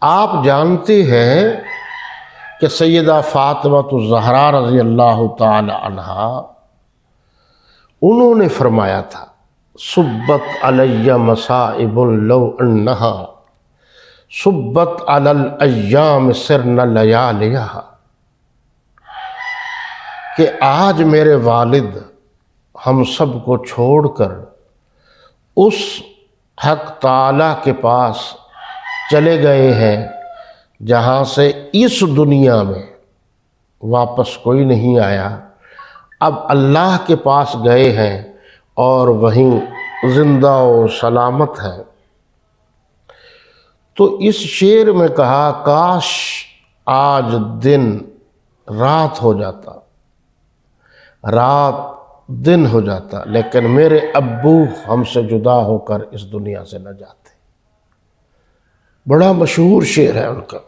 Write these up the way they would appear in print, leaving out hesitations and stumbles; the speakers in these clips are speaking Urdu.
آپ جانتے ہیں کہ سیدہ فاطمہ الزہرا رضی اللہ تعالی عنہا انہوں نے فرمایا تھا صبت علی مصائب لو انہا صبت علی الایام سرن لیالیہا، کہ آج میرے والد ہم سب کو چھوڑ کر اس حق تعالیٰ کے پاس چلے گئے ہیں جہاں سے اس دنیا میں واپس کوئی نہیں آیا، اب اللہ کے پاس گئے ہیں اور وہیں زندہ و سلامت ہیں۔ تو اس شعر میں کہا کاش آج دن رات ہو جاتا، رات دن ہو جاتا، لیکن میرے ابو ہم سے جدا ہو کر اس دنیا سے نہ جاتے۔ بڑا مشہور شعر ہے ان کا،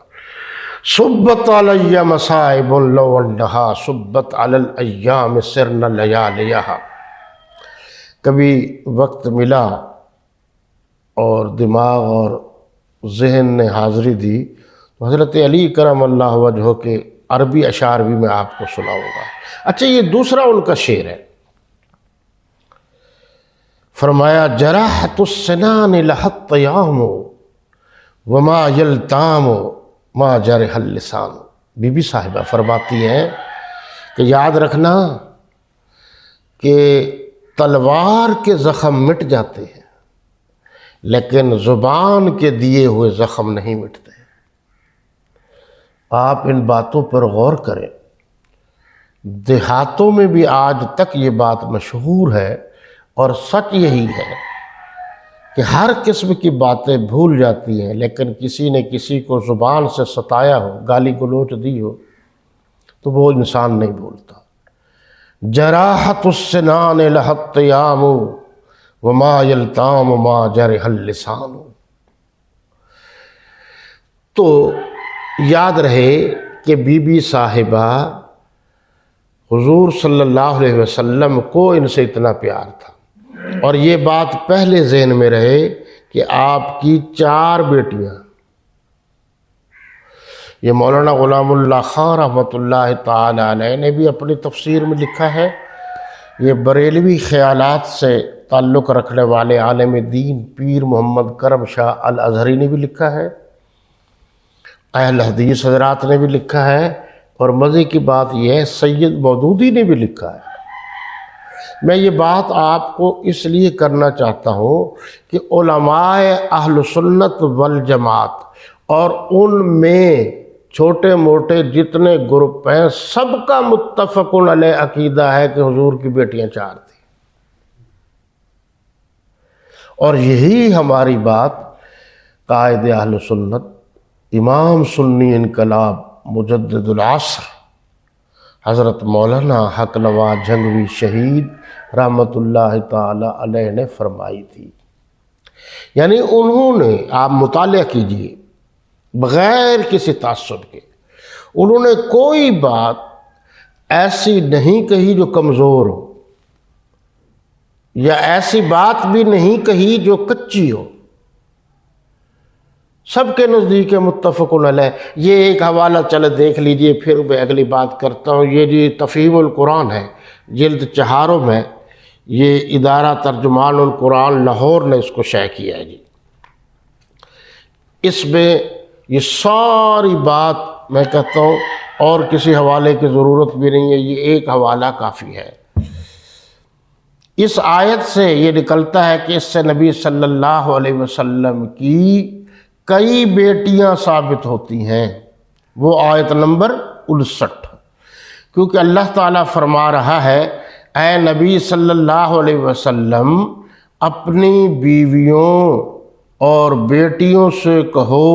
صبت علی مصائب لو انہا صبت علی الایام سرن لیالیہا۔ کبھی وقت ملا اور دماغ اور ذہن نے حاضری دی تو حضرت علی کرم اللہ وجہہ کے عربی اشعار بھی میں آپ کو سناؤں گا۔ اچھا، یہ دوسرا ان کا شعر ہے، فرمایا جراحت السنان لحت طیام وما یلتام ما جرح اللسان۔ بی بی صاحبہ فرماتی ہیں کہ یاد رکھنا کہ تلوار کے زخم مٹ جاتے ہیں لیکن زبان کے دیے ہوئے زخم نہیں مٹتے۔ آپ ان باتوں پر غور کریں۔ دیہاتوں میں بھی آج تک یہ بات مشہور ہے اور سچ یہی ہے کہ ہر قسم کی باتیں بھول جاتی ہیں، لیکن کسی نے کسی کو زبان سے ستایا ہو، گالی گلوچ دی ہو تو وہ انسان نہیں بھولتا۔ جراحت السنان لحت طیام وما یلتام ما جرح اللسان۔ تو یاد رہے کہ بی بی صاحبہ حضور صلی اللہ علیہ وسلم کو ان سے اتنا پیار تھا، اور یہ بات پہلے ذہن میں رہے کہ آپ کی 4 بیٹیاں، یہ مولانا غلام اللہ خان رحمۃ اللہ تعالی علیہ نے بھی اپنی تفسیر میں لکھا ہے، یہ بریلوی خیالات سے تعلق رکھنے والے عالم دین پیر محمد کرم شاہ الازہری نے بھی لکھا ہے، اہل حدیث حضرات نے بھی لکھا ہے، اور مزے کی بات یہ ہے سید مودودی نے بھی لکھا ہے۔ میں یہ بات آپ کو اس لیے کرنا چاہتا ہوں کہ علماء اہل سنت والجماعت اور ان میں چھوٹے موٹے جتنے گروپ ہیں سب کا متفق علیہ عقیدہ ہے کہ حضور کی بیٹیاں 4 تھیں، اور یہی ہماری بات قائد اہل سنت امام سنی انقلاب مجدد العصر حضرت مولانا حق نواز جھنگوی شہید رحمۃ اللہ تعالی علیہ نے فرمائی تھی۔ یعنی انہوں نے، آپ مطالعہ کیجئے بغیر کسی تعصب کے، انہوں نے کوئی بات ایسی نہیں کہی جو کمزور ہو، یا ایسی بات بھی نہیں کہی جو کچی ہو، سب کے نزدیک متفق علیہ۔ یہ ایک حوالہ چلے دیکھ لیجئے، پھر میں اگلی بات کرتا ہوں۔ یہ جی تفہیم القرآن ہے، جلد 4 میں، یہ ادارہ ترجمان القرآن لاہور نے اس کو شائع کیا ہے جی۔ اس میں یہ ساری بات میں کہتا ہوں اور کسی حوالے کی ضرورت بھی نہیں ہے، یہ ایک حوالہ کافی ہے۔ اس آیت سے یہ نکلتا ہے کہ اس سے نبی صلی اللہ علیہ وسلم کی کئی بیٹیاں ثابت ہوتی ہیں۔ وہ آیت نمبر 59، کیونکہ اللہ تعالیٰ فرما رہا ہے اے نبی صلی اللہ علیہ وسلم اپنی بیویوں اور بیٹیوں سے کہو،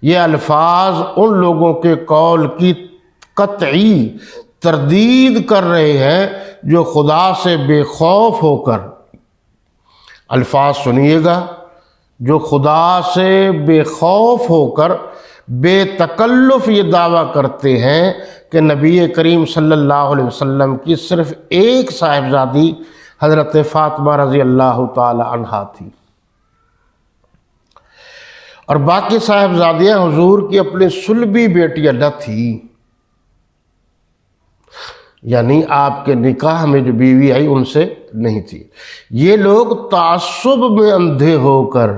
یہ الفاظ ان لوگوں کے قول کی قطعی تردید کر رہے ہیں جو خدا سے بے خوف ہو کر، الفاظ سنیے گا، جو خدا سے بے خوف ہو کر بے تکلف یہ دعویٰ کرتے ہیں کہ نبی کریم صلی اللہ علیہ وسلم کی صرف ایک صاحبزادی حضرت فاطمہ رضی اللہ تعالی عنہا تھی، اور باقی صاحبزادیاں حضور کی اپنی صلبی بیٹیاں نہ تھیں، یعنی آپ کے نکاح میں جو بیوی آئی ان سے نہیں تھی۔ یہ لوگ تعصب میں اندھے ہو کر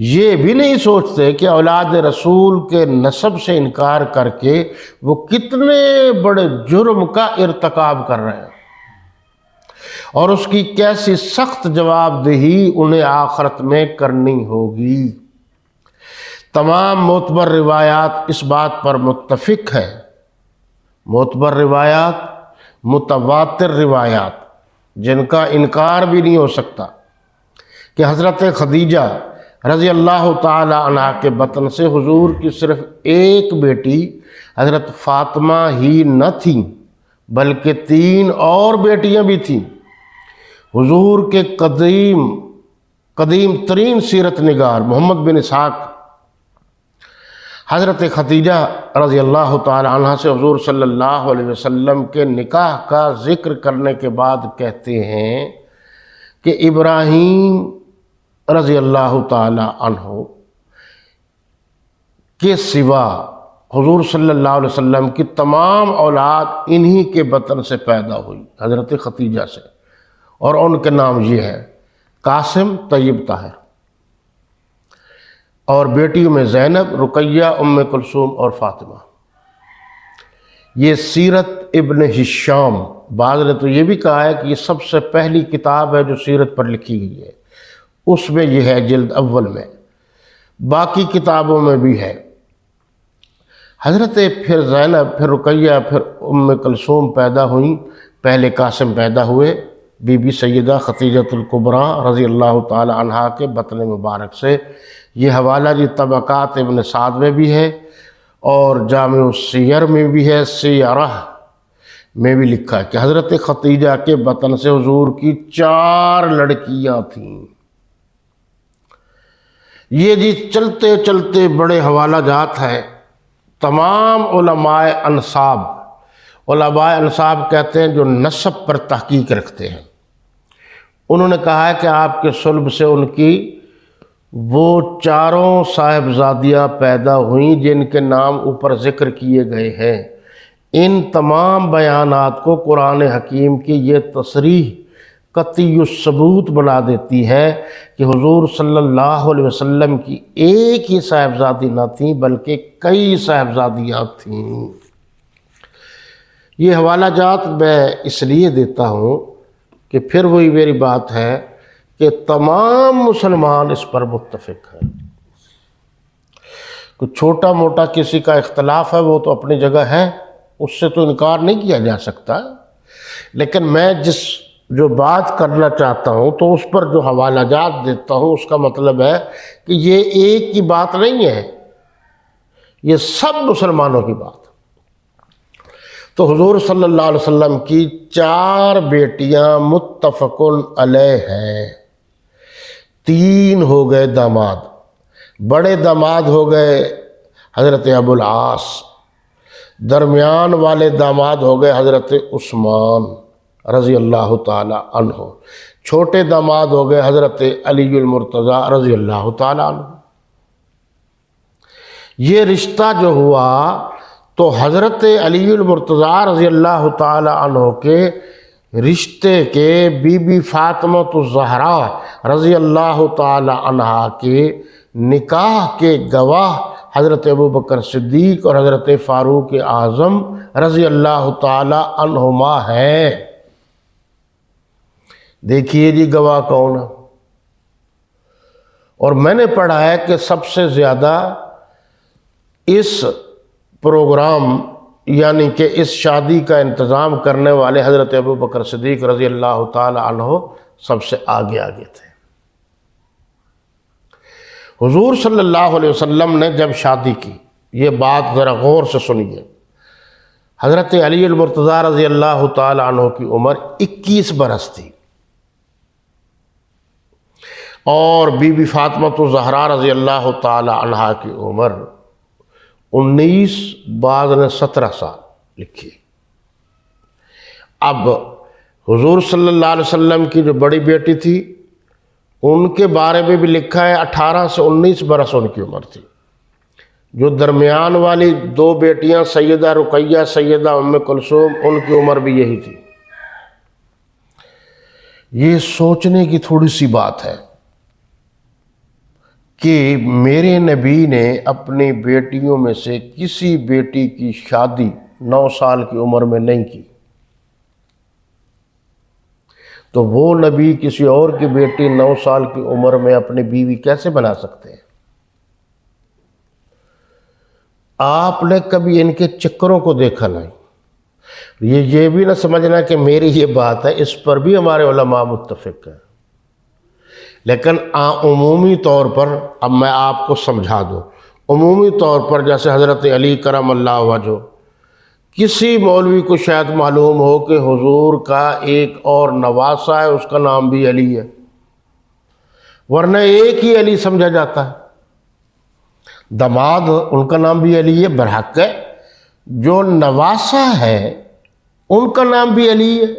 یہ بھی نہیں سوچتے کہ اولاد رسول کے نسب سے انکار کر کے وہ کتنے بڑے جرم کا ارتکاب کر رہے ہیں، اور اس کی کیسی سخت جواب دہی انہیں آخرت میں کرنی ہوگی۔ تمام معتبر روایات اس بات پر متفق ہیں، معتبر روایات، متواتر روایات جن کا انکار بھی نہیں ہو سکتا، کہ حضرت خدیجہ رضی اللہ تعالی عنہ کے بطن سے حضور کی صرف ایک بیٹی حضرت فاطمہ ہی نہ تھیں بلکہ 3 اور بیٹیاں بھی تھیں۔ حضور کے قدیم ترین سیرت نگار محمد بن اسحاق حضرت خدیجہ رضی اللہ تعالی عنہ سے حضور صلی اللہ علیہ وسلم کے نکاح کا ذکر کرنے کے بعد کہتے ہیں کہ ابراہیم رضی اللہ تعالی عنہ کے سوا حضور صلی اللہ علیہ وسلم کی تمام اولاد انہی کے بطن سے پیدا ہوئی، حضرت خدیجہ سے، اور ان کے نام یہ ہے قاسم، طیب، طاہر، اور بیٹیوں میں زینب، رقیہ، ام کلثوم اور فاطمہ۔ یہ سیرت ابن ہشام، بعض نے تو یہ بھی کہا ہے کہ یہ سب سے پہلی کتاب ہے جو سیرت پر لکھی گئی ہے، اس میں یہ ہے جلد اول میں، باقی کتابوں میں بھی ہے۔ حضرت پھر زینب، پھر رقیہ، پھر ام کلثوم پیدا ہوئیں، پہلے قاسم پیدا ہوئے بی بی سیدہ خدیجۃ الکبریٰ رضی اللہ تعالی عنہا کے بطن مبارک سے۔ یہ حوالہ جی طبقات ابن سعد میں بھی ہے اور جامع السیر میں بھی ہے، سیرہ میں بھی لکھا ہے کہ حضرت خدیجہ کے بطن سے حضور کی 4 لڑکیاں تھیں۔ یہ جی چلتے چلتے بڑے حوالہ جات ہیں۔ تمام علماء انساب کہتے ہیں جو نسب پر تحقیق رکھتے ہیں، انہوں نے کہا ہے کہ آپ کے صلب سے ان کی وہ 4 صاحبزادیاں پیدا ہوئیں جن کے نام اوپر ذکر کیے گئے ہیں۔ ان تمام بیانات کو قرآن حکیم کی یہ تصریح قطعی الثبوت بنا دیتی ہے کہ حضور صلی اللہ علیہ وسلم کی ایک ہی صاحبزادی نہ تھیں بلکہ کئی صاحبزادیاں تھیں۔ یہ حوالہ جات میں اس لیے دیتا ہوں کہ پھر وہی میری بات ہے کہ تمام مسلمان اس پر متفق ہیں۔ کوئی چھوٹا موٹا کسی کا اختلاف ہے وہ تو اپنی جگہ ہے، اس سے تو انکار نہیں کیا جا سکتا، لیکن میں جو بات کرنا چاہتا ہوں تو اس پر جو حوالہ جات دیتا ہوں اس کا مطلب ہے کہ یہ ایک کی بات نہیں ہے، یہ سب مسلمانوں کی بات۔ تو حضور صلی اللہ علیہ وسلم کی 4 بیٹیاں متفق علیہ ہیں۔ 3 ہو گئے داماد، بڑے داماد ہو گئے حضرت ابو العاص، درمیان والے داماد ہو گئے حضرت عثمان رضی اللہ تعالی عنہ، چھوٹے داماد ہو گئے حضرت علی المرتضیٰ رضی اللہ تعالی عنہ۔ یہ رشتہ جو ہوا تو حضرت علی المرتضیٰ رضی اللہ تعالی عنہ کے رشتے کے بی بی فاطمہ الزہرا رضی اللہ تعالی عنہا کے نکاح کے گواہ حضرت ابوبکر صدیق اور حضرت فاروق اعظم رضی اللہ تعالی عنہما ہے۔ دیکھیے جی گواہ کون ہے، اور میں نے پڑھا ہے کہ سب سے زیادہ اس پروگرام یعنی کہ اس شادی کا انتظام کرنے والے حضرت ابوبکر صدیق رضی اللہ تعالی عنہ سب سے آگے تھے۔ حضور صلی اللہ علیہ وسلم نے جب شادی کی، یہ بات ذرا غور سے سنیے، حضرت علی المرتضیٰ رضی اللہ تعالی عنہ کی عمر 21 برس تھی، اور بی بی فاطمہ الزہرا رضی اللہ تعالی عنہا کی عمر 19، بعض نے 17 سال لکھی۔ اب حضور صلی اللہ علیہ وسلم کی جو بڑی بیٹی تھی ان کے بارے میں بھی لکھا ہے 18 سے 19 برس ان کی عمر تھی. جو درمیان والی 2 بیٹیاں سیدہ رقیہ سیدہ ام کلثوم، ان کی عمر بھی یہی تھی. یہ سوچنے کی تھوڑی سی بات ہے کہ میرے نبی نے اپنی بیٹیوں میں سے کسی بیٹی کی شادی 9 سال کی عمر میں نہیں کی، تو وہ نبی کسی اور کی بیٹی 9 سال کی عمر میں اپنی بیوی کیسے بنا سکتے ہیں؟ آپ نے کبھی ان کے چکروں کو دیکھا نہیں. یہ بھی نہ سمجھنا کہ میری یہ بات ہے، اس پر بھی ہمارے علماء متفق ہیں. لیکن عمومی طور پر اب میں آپ کو سمجھا دوں، عمومی طور پر جیسے حضرت علی کرم اللہ وجہ، کسی مولوی کو شاید معلوم ہو کہ حضور کا ایک اور نواسا ہے، اس کا نام بھی علی ہے، ورنہ ایک ہی علی سمجھا جاتا ہے. داماد ان کا نام بھی علی ہے، برحق ہے جو نواسا ہے ان کا نام بھی علی ہے.